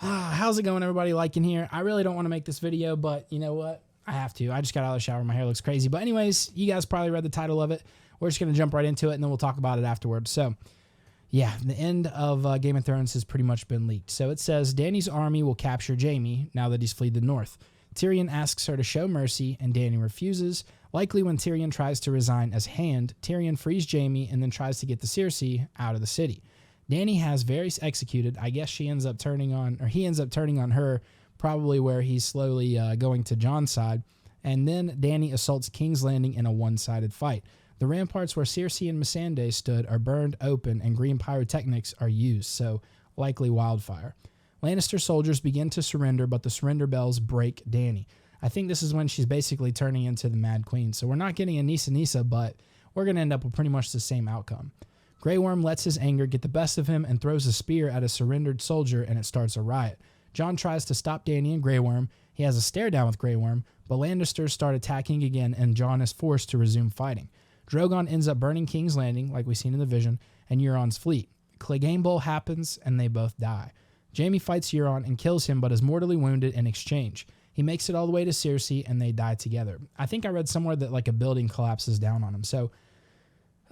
How's it going, everybody? Liking here. I really don't want to make this video, but you know what? I have to. I just got out of the shower. My hair looks crazy. But anyways, you guys probably read the title of it. We're just going to jump right into it, and then we'll talk about it afterwards. So, yeah, the end of Game of Thrones has pretty much been leaked. So it says, Dany's army will capture Jaime now that he's fled the north. Tyrion asks her to show mercy, and Dany refuses. Likely when Tyrion tries to resign as Hand, Tyrion frees Jaime and then tries to get the Cersei out of the city. Dany has Varys executed. I guess he ends up turning on her, probably where he's slowly going to Jon's side. And then Dany assaults King's Landing in a one-sided fight. The ramparts where Cersei and Missandei stood are burned open and green pyrotechnics are used, so likely wildfire. Lannister soldiers begin to surrender, but the surrender bells break Dany. I think this is when she's basically turning into the Mad Queen. So we're not getting a Nisa, but we're going to end up with pretty much the same outcome. Grey Worm lets his anger get the best of him and throws a spear at a surrendered soldier, and it starts a riot. Jon tries to stop Dany and Grey Worm. He has a stare down with Grey Worm, but Lannisters start attacking again, and Jon is forced to resume fighting. Drogon ends up burning King's Landing, like we've seen in the vision, and Euron's fleet. Clegane Bowl happens, and they both die. Jaime fights Euron and kills him, but is mortally wounded in exchange. He makes it all the way to Cersei, and they die together. I think I read somewhere that like a building collapses down on him, so...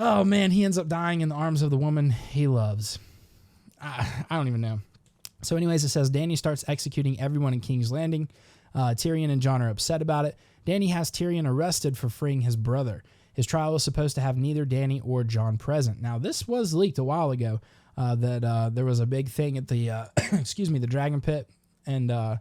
Oh, man, he ends up dying in the arms of the woman he loves. I don't even know. So anyways, it says Dany starts executing everyone in King's Landing. Tyrion and Jon are upset about it. Dany has Tyrion arrested for freeing his brother. His trial was supposed to have neither Dany or Jon present. Now, this was leaked a while ago that there was a big thing at the, the Dragon Pit. And,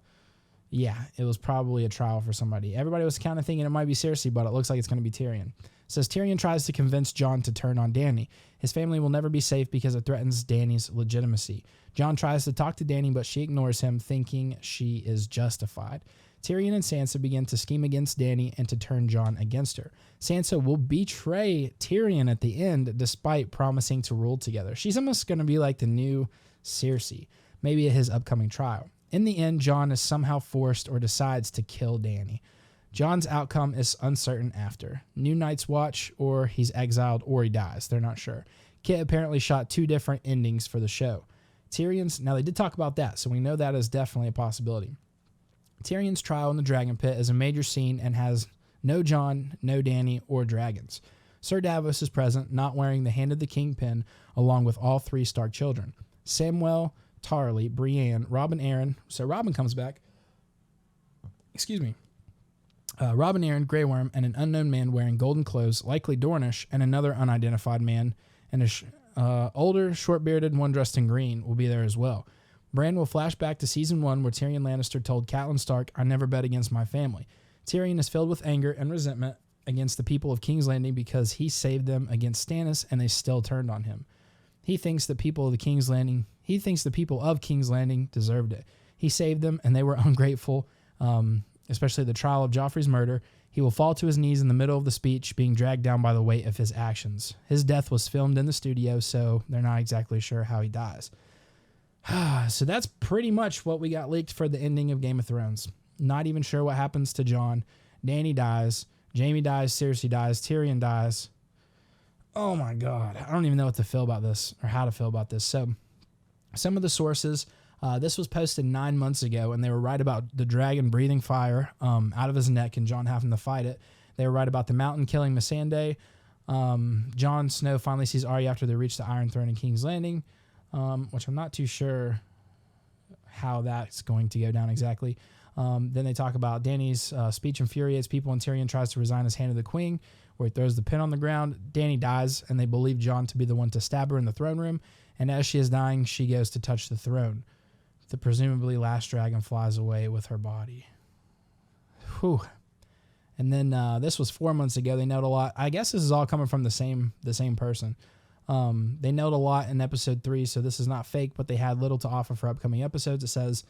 yeah, it was probably a trial for somebody. Everybody was kind of thinking it might be Cersei, but it looks like it's going to be Tyrion. It says Tyrion tries to convince Jon to turn on Dany. His family will never be safe because it threatens Dany's legitimacy. Jon tries to talk to Dany, but she ignores him, thinking she is justified. Tyrion and Sansa begin to scheme against Dany and to turn Jon against her. Sansa will betray Tyrion at the end, despite promising to rule together. She's almost going to be like the new Cersei, maybe at his upcoming trial. In the end, Jon is somehow forced or decides to kill Dany. Jon's outcome is uncertain after. New Night's Watch, or he's exiled, or he dies. They're not sure. Kit apparently shot 2 different endings for the show. Now they did talk about that, so we know that is definitely a possibility. Tyrion's trial in the Dragon Pit is a major scene and has no Jon, no Dany, or dragons. Sir Davos is present, not wearing the Hand of the King pin, along with all 3 Stark children. Samwell, Tarly, Brienne, Robin Arryn. So Robin comes back. Excuse me. Robin Arryn, Grey Worm, and an unknown man wearing golden clothes, likely Dornish, and another unidentified man, and a older, short-bearded one dressed in green will be there as well. Bran will flash back to Season 1 where Tyrion Lannister told Catelyn Stark, I never bet against my family. Tyrion is filled with anger and resentment against the people of King's Landing because he saved them against Stannis and they still turned on him. He thinks the people of King's Landing deserved it. He saved them and they were ungrateful, especially the trial of Joffrey's murder. He will fall to his knees in the middle of the speech, being dragged down by the weight of his actions. His death was filmed in the studio, so they're not exactly sure how he dies. So that's pretty much what we got leaked for the ending of Game of Thrones. Not even sure what happens to Jon. Dany dies. Jaime dies. Cersei dies. Tyrion dies. Oh my God. I don't even know what to feel about this or how to feel about this. So some of the sources, this was posted 9 months ago, and they were right about the dragon breathing fire out of his neck and Jon having to fight it. They were right about the mountain killing Missandei. Jon Snow finally sees Arya after they reach the Iron Throne in King's Landing, which I'm not too sure how that's going to go down exactly. Then they talk about Dany's speech infuriates people when Tyrion tries to resign his Hand of the Queen, where he throws the pin on the ground. Dany dies, and they believe Jon to be the one to stab her in the throne room. And as she is dying, she goes to touch the throne. The presumably last dragon flies away with her body. Whew. And then this was 4 months ago. They note a lot. I guess this is all coming from the same person. They note a lot in episode 3, so this is not fake, but they had little to offer for upcoming episodes. It says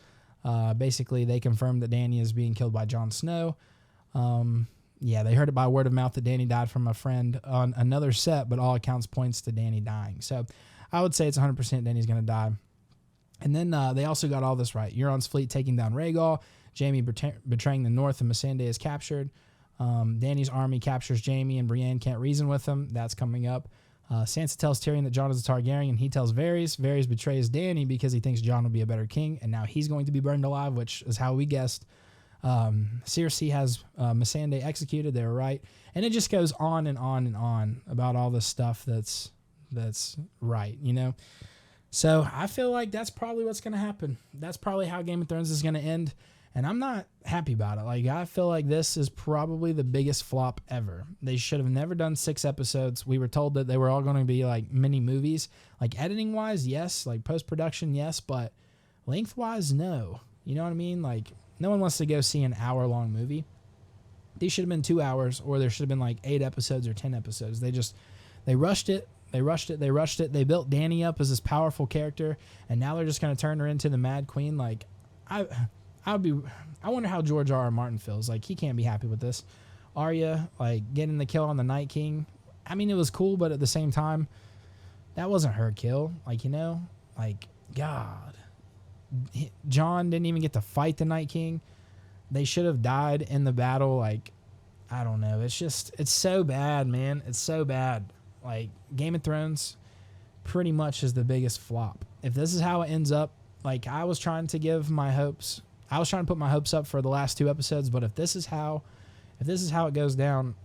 basically they confirmed that Dany is being killed by Jon Snow. Yeah, they heard it by word of mouth that Dany died from a friend on another set, but all accounts points to Dany dying. So I would say it's 100% Dany's going to die. And then they also got all this right. Euron's fleet taking down Rhaegal. Jaime betraying the North and Missandei is captured. Dany's army captures Jaime and Brienne can't reason with him. That's coming up. Sansa tells Tyrion that Jon is a Targaryen. He tells Varys. Varys betrays Dany because he thinks Jon will be a better king, and now he's going to be burned alive, which is how we guessed. Cersei has Missandei executed. They were right, and it just goes on and on and on about all this stuff that's right, you know. So I feel like that's probably what's going to happen. That's probably how Game of Thrones is going to end. And I'm not happy about it. Like, I feel like this is probably the biggest flop ever. They should have never done 6 episodes. We were told that they were all going to be like mini movies. Like, editing wise, yes. Like, post-production, yes. But lengthwise, no. You know what I mean? Like, no one wants to go see an hour-long movie. These should have been 2 hours, or there should have been like 8 episodes or 10 episodes. They rushed it. They rushed it. They built Dany up as this powerful character, and now they're just going to turn her into the Mad Queen. Like, I wonder how George R.R. Martin feels. Like, he can't be happy with this. Arya, like, getting the kill on the Night King. I mean, it was cool, but at the same time, that wasn't her kill. Like, you know? Like, God. Jon didn't even get to fight the Night King. They should have died in the battle. Like, I don't know. It's so bad, man. It's so bad. Like, Game of Thrones pretty much is the biggest flop. If this is how it ends up, like, I was trying to put my hopes up for the last 2 episodes, but if this is how it goes down,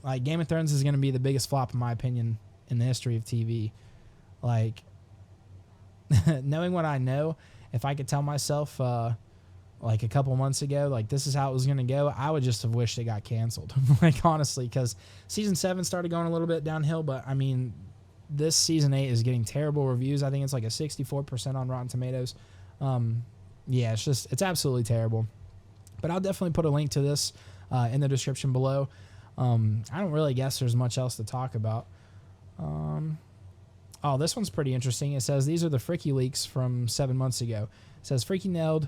like, Game of Thrones is going to be the biggest flop, in my opinion, in the history of TV. Like, knowing what I know, if I could tell myself, like, a couple months ago, like, this is how it was going to go, I would just have wished it got canceled. Like, honestly, because season 7 started going a little bit downhill, but, I mean, this season 8 is getting terrible reviews. I think it's like a 64% on Rotten Tomatoes. Yeah, it's absolutely terrible. But I'll definitely put a link to this in the description below. I don't really guess there's much else to talk about. Oh, this one's pretty interesting. It says, these are the Freaky leaks from 7 months ago. It says, Freaky nailed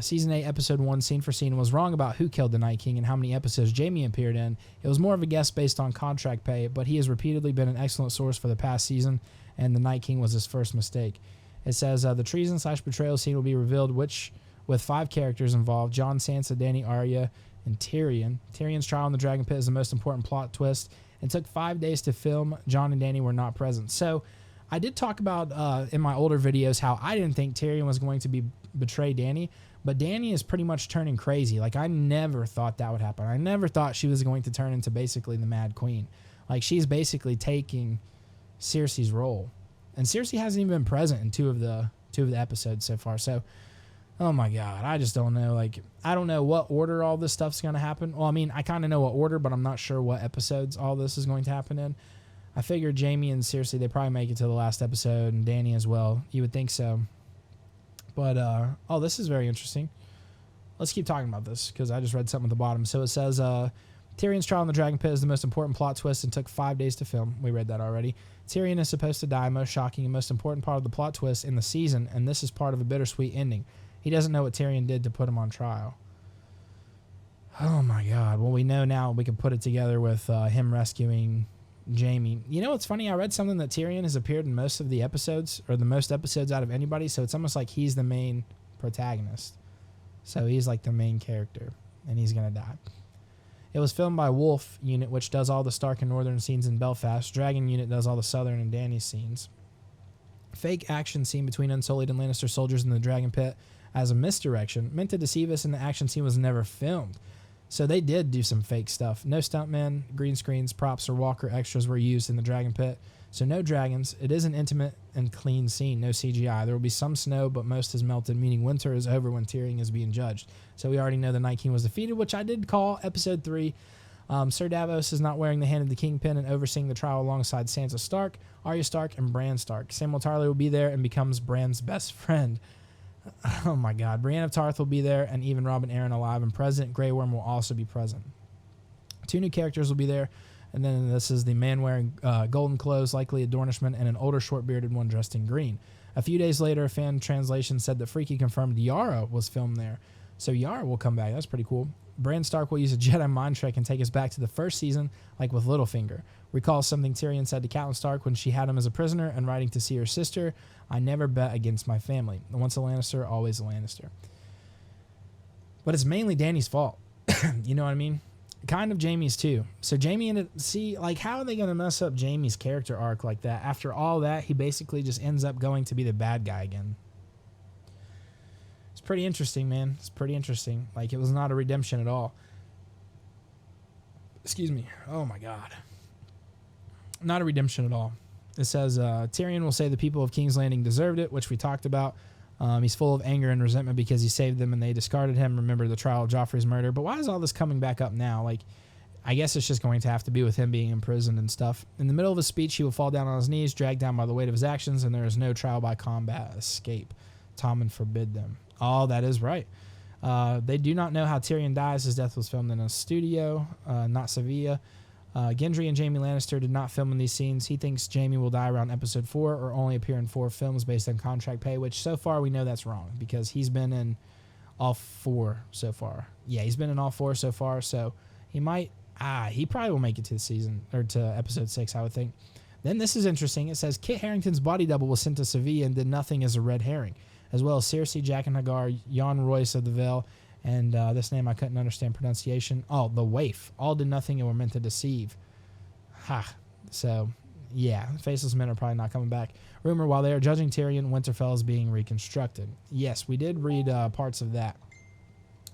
Season 8, Episode 1, scene for scene, was wrong about who killed the Night King and how many episodes Jaime appeared in. It was more of a guess based on contract pay, but he has repeatedly been an excellent source for the past season, and the Night King was his first mistake. It says, the treason/betrayal scene will be revealed, with 5 characters involved: Jon, Sansa, Dany, Arya, and Tyrion. Tyrion's trial in the Dragon Pit is the most important plot twist, and took 5 days to film. Jon and Dany were not present. So, I did talk about in my older videos how I didn't think Tyrion was going to betray Dany, but Dany is pretty much turning crazy. Like, I never thought that would happen. I never thought she was going to turn into basically the Mad Queen. Like, she's basically taking Cersei's role, and Cersei hasn't even been present in two of the episodes so far. So, oh my God, I just don't know. Like, I don't know what order all this stuff's going to happen. Well, I mean, I kind of know what order, but I'm not sure what episodes all this is going to happen in. I figured Jaime and Cersei, they probably make it to the last episode, and Dany as well. You would think so. But, oh, this is very interesting. Let's keep talking about this, because I just read something at the bottom. So it says, Tyrion's trial in the Dragon Pit is the most important plot twist and took 5 days to film. We read that already. Tyrion is supposed to die, most shocking and most important part of the plot twist in the season, and this is part of a bittersweet ending. He doesn't know what Tyrion did to put him on trial. Oh, my God. Well, we know now. We can put it together with him rescuing Jaime. You know what's funny? I read something that Tyrion has appeared in most of the episodes, or the most episodes out of anybody, so it's almost like he's the main protagonist. So he's like the main character, and he's going to die. It was filmed by Wolf Unit, which does all the Stark and Northern scenes in Belfast. Dragon Unit does all the Southern and Dany's scenes. Fake action scene between Unsullied and Lannister soldiers in the Dragon Pit as a misdirection, meant to deceive us, and the action scene was never filmed. So they did do some fake stuff. No stuntmen, green screens, props, or walker extras were used in the Dragon Pit. So no dragons. It is an intimate and clean scene. No CGI. There will be some snow, but most has melted, meaning winter is over when Tyrion is being judged. So we already know the Night King was defeated, which I did call Episode 3. Ser Davos is not wearing the hand of the Kingpin and overseeing the trial alongside Sansa Stark, Arya Stark, and Bran Stark. Samwell Tarly will be there and becomes Bran's best friend. Oh my God. Brienne of Tarth will be there, and even Robin Arryn alive, and President Grey Worm will also be present. 2 new characters will be there, and then this is the man wearing golden clothes, likely a Dornishman, and an older short-bearded one dressed in green. A few days later, a fan translation said that Freaky confirmed Yara was filmed there. So Yara will come back. That's pretty cool. Bran Stark will use a Jedi mind trick and take us back to the first season, like with Littlefinger. Recall something Tyrion said to Catelyn Stark when she had him as a prisoner and riding to see her sister: "I never bet against my family. Once a Lannister, always a Lannister." But it's mainly Dany's fault. You know what I mean? Kind of Jaime's too. So Jaime ended, see, like, how are they going to mess up Jaime's character arc like that? After all that, he basically just ends up going to be the bad guy again. It's pretty interesting, man. It's pretty interesting. Like, it was not a redemption at all. Excuse me. Oh my God. Not a redemption at all. It says, Tyrion will say the people of King's Landing deserved it, which we talked about. He's full of anger and resentment because he saved them and they discarded him. Remember the trial of Joffrey's murder. But why is all this coming back up now? Like, I guess it's just going to have to be with him being imprisoned and stuff. In the middle of his speech, he will fall down on his knees, dragged down by the weight of his actions, and there is no trial by combat escape. Tommen forbid them. Oh, that is right. They do not know how Tyrion dies. His death was filmed in a studio, not Sevilla. Gendry and Jaime Lannister did not film in these scenes. He thinks Jaime will die around episode 4 or only appear in 4 films based on contract pay, which so far we know that's wrong because he's been in all 4 so far. Yeah, he's been in all 4 so far, so he might... he probably will make it to the season, or to episode 6, I would think. Then this is interesting. It says Kit Harington's body double was sent to Sevilla and did nothing as a red herring, as well as Cersei, Jaqen H'ghar, Jon Royce of the Vale, and this name I couldn't understand pronunciation. Oh, the Waif. All did nothing and were meant to deceive. Ha. So, yeah, Faceless Men are probably not coming back. Rumor, while they are judging Tyrion, Winterfell is being reconstructed. Yes, we did read parts of that.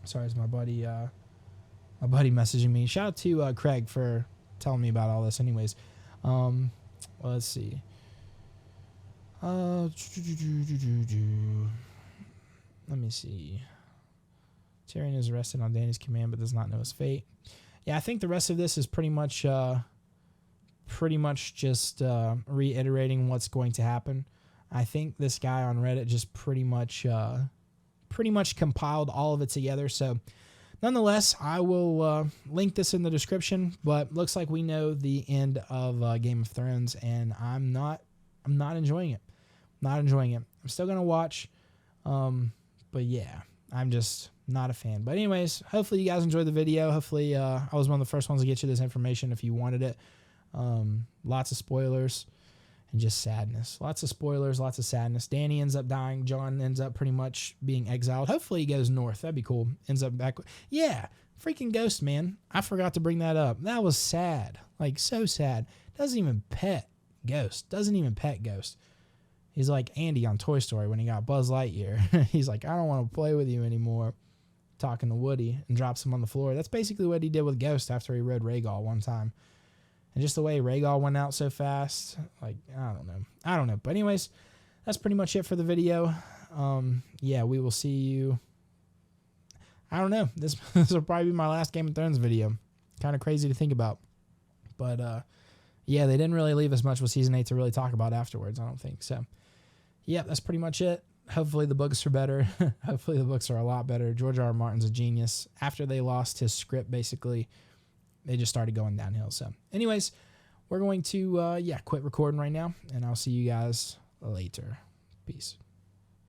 Sorry, it's my buddy messaging me. Shout out to Craig for telling me about all this anyways. Well, let's see. Let me see. Tyrion is arrested on Dany's command but does not know his fate. Yeah, I think the rest of this is pretty much just reiterating what's going to happen. I think this guy on Reddit just pretty much compiled all of it together. So nonetheless, I will link this in the description, but looks like we know the end of Game of Thrones, and I'm not enjoying it. Not enjoying it. I'm still going to watch, but yeah, I'm just not a fan. But anyways, hopefully you guys enjoyed the video. Hopefully I was one of the first ones to get you this information if you wanted it. Lots of spoilers and just sadness. Lots of spoilers, lots of sadness. Dany ends up dying. Jon ends up pretty much being exiled. Hopefully he goes north. That'd be cool. Ends up back. Yeah, freaking Ghost, man. I forgot to bring that up. That was sad. Like, so sad. Doesn't even pet Ghost. Doesn't even pet Ghost. He's like Andy on Toy Story when he got Buzz Lightyear. He's like, I don't want to play with you anymore. Talking to Woody, and drops him on the floor. That's basically what he did with Ghost after he rode Rhaegal one time. And just the way Rhaegal went out so fast, like, I don't know. But anyways, that's pretty much it for the video. Yeah, we will see you. I don't know. This will probably be my last Game of Thrones video. Kind of crazy to think about. But, yeah, they didn't really leave us much with Season 8 to really talk about afterwards, I don't think. So, yeah, that's pretty much it. Hopefully the books are better. Hopefully the books are a lot better. George R. R. Martin's a genius. After they lost his script, basically, they just started going downhill. So anyways, we're going to, quit recording right now, and I'll see you guys later. Peace.